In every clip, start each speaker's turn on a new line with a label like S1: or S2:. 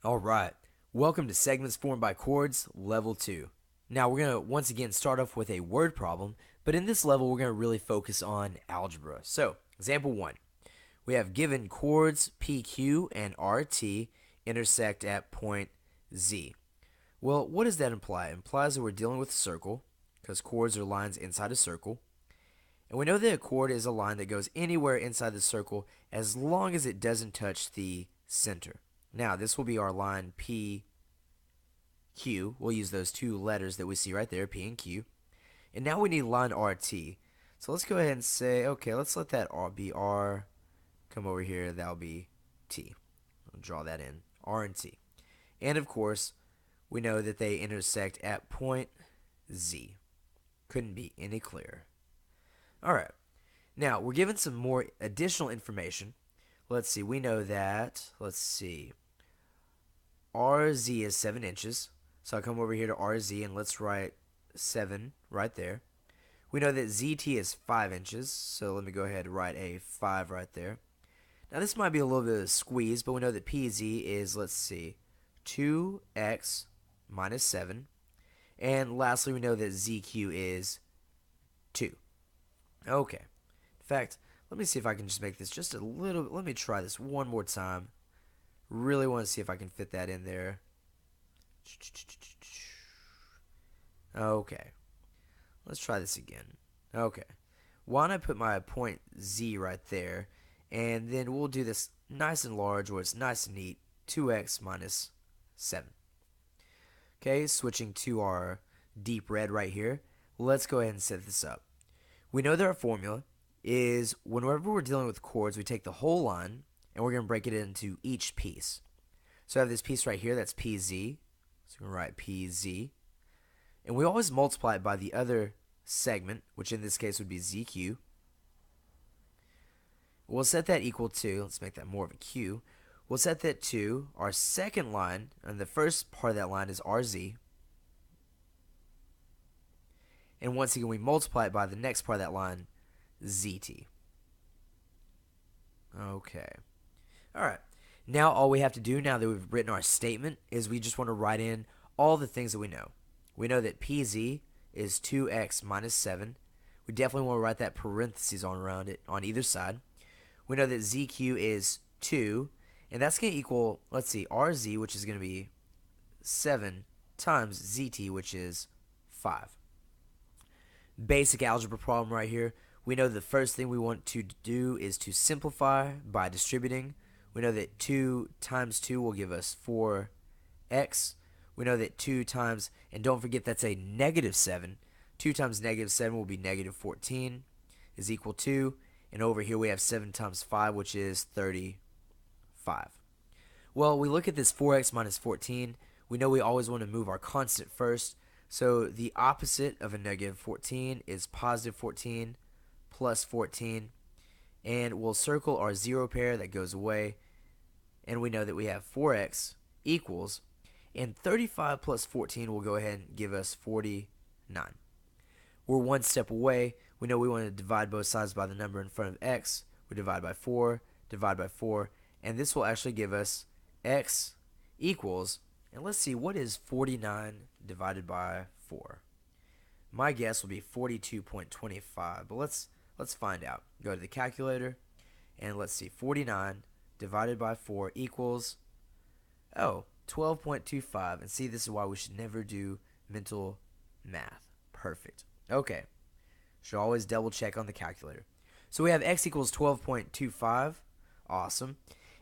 S1: Alright, welcome to Segments Formed by Chords, Level 2. Now we're going to once again start off with a word problem, but in this level we're going to really focus on algebra. So, example 1. We have given chords PQ and RT intersect at point Z. Well, what does that imply? It implies that we're dealing with a circle, because chords are lines inside a circle. And we know that a chord is a line that goes anywhere inside the circle as long as it doesn't touch the center. Now, this will be our line PQ. We'll use those two letters that we see right there, P and Q. And now we need line RT. So let's go ahead and say, okay, let's let that R be R. Come over here, that'll be T. I'll draw that in, R and T. And of course, we know that they intersect at point Z. Couldn't be any clearer. Alright, now we're given some more additional information. Let's see, we know that, RZ is 7 inches. So I'll come over here to RZ and let's write 7 right there. We know that ZT is 5 inches, so let me go ahead and write a 5 right there. Now this might be a little bit of a squeeze, but we know that PZ is, 2x minus 7. And lastly, we know that ZQ is 2. Okay. In fact, let me see if I can just make this just a little, let me try this one more time. Really want to see if I can fit that in there. Okay. Let's try this again. Okay. Why don't I put my point Z right there, and then we'll do this nice and large, where it's nice and neat, 2x minus 7. Okay, switching to our deep red right here. Let's go ahead and set this up. We know that our formula is whenever we're dealing with chords, we take the whole line, and we're going to break it into each piece. So I have this piece right here, that's PZ. So we're going to write PZ. And we always multiply it by the other segment, which in this case would be ZQ. We'll set that equal to, let's make that more of a Q. We'll set that to our second line, and the first part of that line is RZ. And once again, we multiply it by the next part of that line, ZT. Okay. Alright, now all we have to do now that we've written our statement is we just want to write in all the things that we know. We know that PZ is 2x minus 7. We definitely want to write that parentheses on around it on either side. We know that ZQ is 2, and that's going to equal, RZ, which is going to be 7 times ZT, which is 5. Basic algebra problem right here. We know the first thing we want to do is to simplify by distributing. We know that 2 times 2 will give us 4x. We know that 2 times, and don't forget that's a negative 7. 2 times negative 7 will be negative 14 is equal to, and over here we have 7 times 5, which is 35. Well, we look at this 4x minus 14. We know we always want to move our constant first. So the opposite of a negative 14 is positive 14 plus 14. And we'll circle our 0 pair that goes away. And we know that we have 4x equals, and 35 plus 14 will go ahead and give us 49. We're one step away. We know we want to divide both sides by the number in front of x. We divide by 4, and this will actually give us x equals, and let's see, what is 49 divided by 4? My guess will be 42.25, but let's find out. Go to the calculator, and let's see, 49 divided by 4 equals, 12.25. And see, this is why we should never do mental math. Perfect. Okay. Should always double check on the calculator. So we have x equals 12.25. Awesome.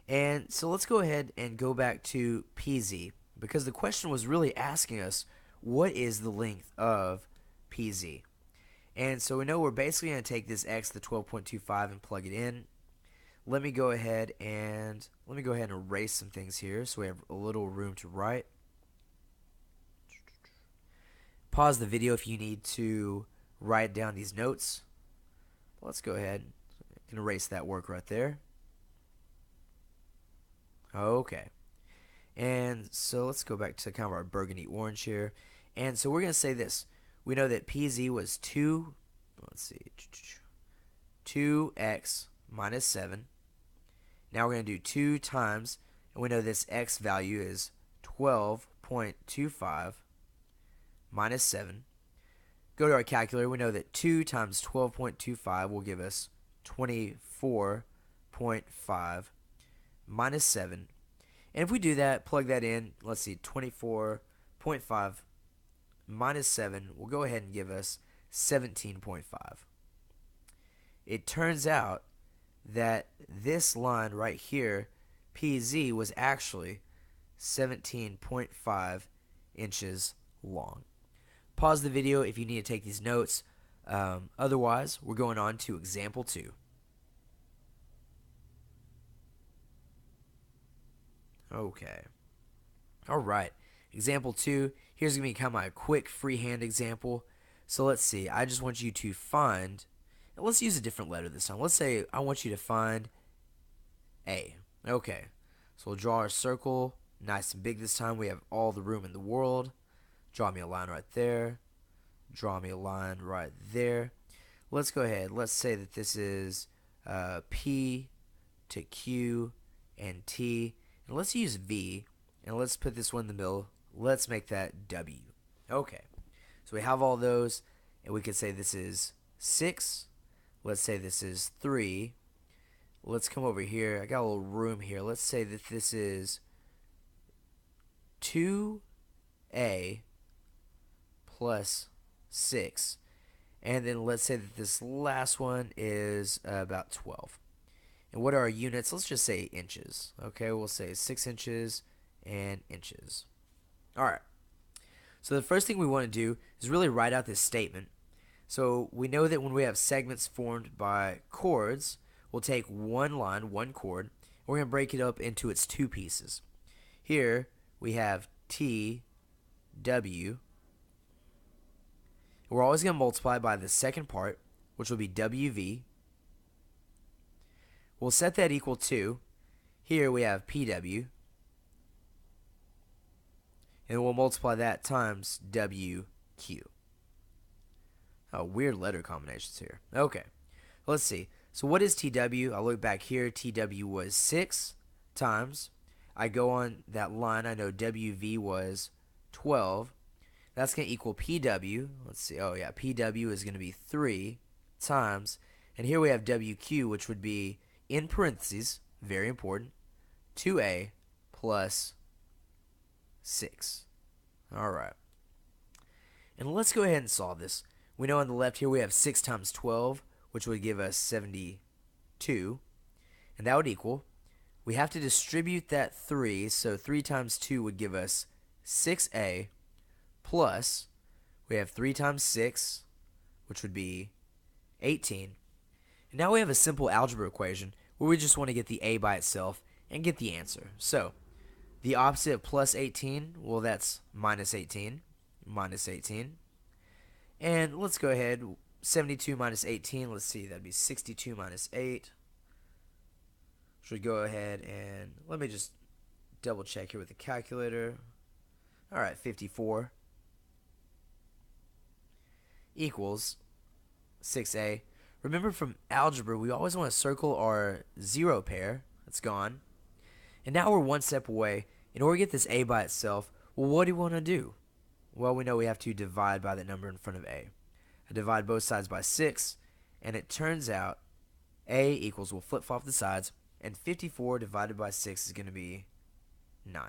S1: And so let's go ahead and go back to PZ, because the question was really asking us, what is the length of PZ? And so we know we're basically going to take this x, the 12.25, and plug it in. Let me go ahead and erase some things here so we have a little room to write. Pause the video if you need to write down these notes. Let's go ahead and erase that work right there. Okay. And so let's go back to kind of our burgundy orange here. And so we're going to say this. We know that PZ was 2x minus 7. Now we're going to do 2 times, And we know this x value is 12.25 minus 7. Go to our calculator. We know that 2 times 12.25 will give us 24.5 minus 7. And if we do that, plug that in, let's see, 24.5 minus 7 will go ahead and give us 17.5. It turns out that this line right here, PZ, was actually 17.5 inches long. Pause the video if you need to take these notes. Otherwise, we're going on to example 2. Okay. All right. Example 2. Here's going to be kind of my quick freehand example. So let's see. I just want you to find, and let's use a different letter this time. Let's say I want you to find A. Okay. So we'll draw our circle nice and big this time. We have all the room in the world. Draw me a line right there. Draw me a line right there. Let's go ahead. Let's say that this is P to Q and T. And let's use V. And let's put this one in the middle. Let's make that W. Okay. So we have all those. And we could say this is 6. Let's say this is 3. Let's come over here. I got a little room here. Let's say that this is 2A plus 6. And then let's say that this last one is about 12. And what are our units? Let's just say inches. Okay, we'll say 6 inches and inches. All right. So the first thing we want to do is really write out this statement. So we know that when we have segments formed by chords, we'll take one line, one chord, and we're going to break it up into its two pieces. Here we have T, W. We're always going to multiply by the second part, which will be WV. We'll set that equal to, here we have PW, and we'll multiply that times WQ. Oh, weird letter combinations here. Okay, let's see. So what is TW? I'll look back here. TW was 6 times. I go on that line. I know WV was 12. That's going to equal PW. Let's see. Oh, yeah. PW is going to be 3 times. And here we have WQ, which would be, in parentheses, very important, 2A plus 6. All right. And let's go ahead and solve this. We know on the left here we have 6 times 12, which would give us 72. And that would equal, we have to distribute that 3, so 3 times 2 would give us 6A plus, we have 3 times 6, which would be 18. And now we have a simple algebra equation where we just want to get the A by itself and get the answer. So the opposite of plus 18, well, that's minus 18. Minus 18. And let's go ahead. 72 minus 18. Let's see. That'd be 62 minus 8. Should go ahead and let me just double check here with the calculator. All right, 54 equals 6A. Remember from algebra, we always want to circle our 0 pair. That's gone. And now we're one step away. In order to get this A by itself, well, what do we want to do? Well, we know we have to divide by the number in front of A. I divide both sides by 6, and it turns out A equals, we'll flip-flop the sides, and 54 divided by 6 is going to be 9.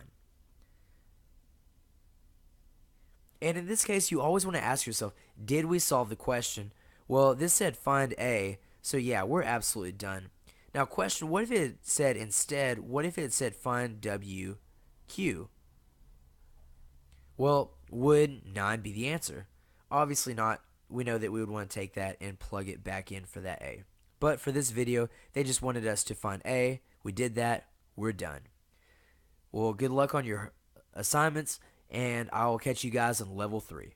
S1: And in this case, you always want to ask yourself, did we solve the question? Well, this said find A, so yeah, we're absolutely done. Now question, what if it said instead, what if it said find WQ? Well, would 9 be the answer? Obviously not. We know that we would want to take that and plug it back in for that A. But for this video, they just wanted us to find A. We did that. We're done. Well, good luck on your assignments, and I'll catch you guys on level 3.